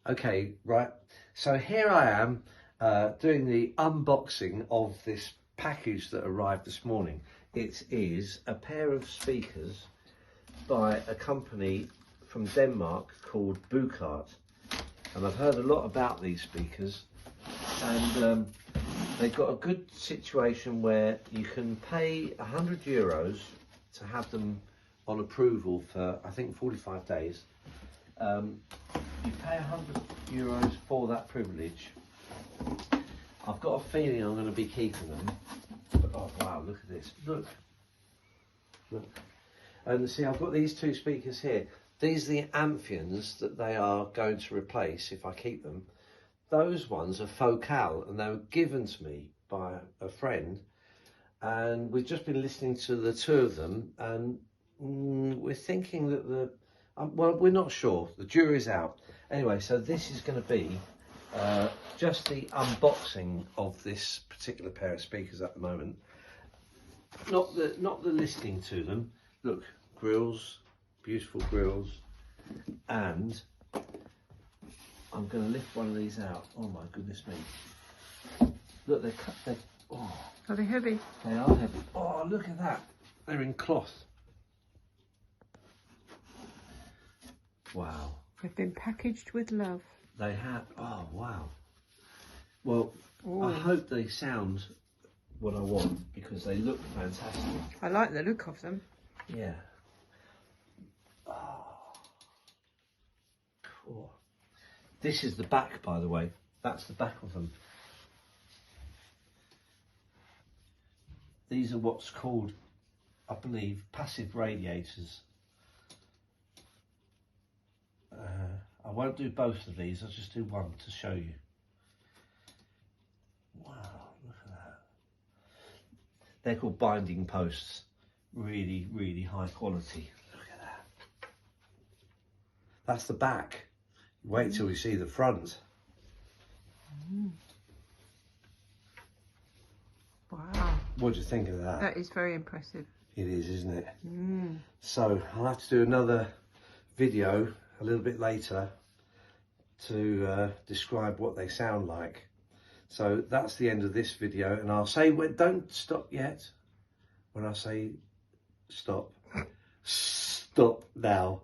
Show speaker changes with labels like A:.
A: Okay, right. So here I am doing the unboxing of this package that arrived this morning. It is a pair of speakers by a company from Denmark called Buchardt. And I've heard a lot about these speakers, and they've got a good situation where you can pay €100 to have them on approval for, I think, 45 days. You pay €100 for that privilege. I've got a feeling I'm going to be keeping them. But, oh wow, look at this. Look. And see, I've got these two speakers here. These are the Amphions that they are going to replace if I keep them. Those ones are Focal, and they were given to me by a friend. And we've just been listening to the two of them, and we're thinking that well, we're not sure. The jury's out. Anyway, so this is going to be just the unboxing of this particular pair of speakers at the moment. Not the listening to them. Look, grills, beautiful grills, and I'm going to lift one of these out. Oh my goodness me! Look, they're oh.
B: Are they heavy?
A: They are heavy. Oh, look at that! They're in cloth. Wow.
B: They've been packaged with love.
A: They have. Oh, wow. Well,
B: Ooh.
A: I hope they sound what I want, because they look fantastic.
B: I like the look of them.
A: Yeah. Oh. Cool. This is the back, by the way. That's the back of them. These are what's called, I believe, passive radiators. I won't do both of these, I'll just do one to show you. Wow, look at that. They're called binding posts. Really, really high quality. Look at that. That's the back. Wait till we see the front.
B: Wow.
A: What do you think of that?
B: That is very impressive.
A: It is, isn't it? So I'll have to do another video a little bit later to describe what they sound like. So that's the end of this video, and I'll say, don't stop yet. When I say stop, stop now.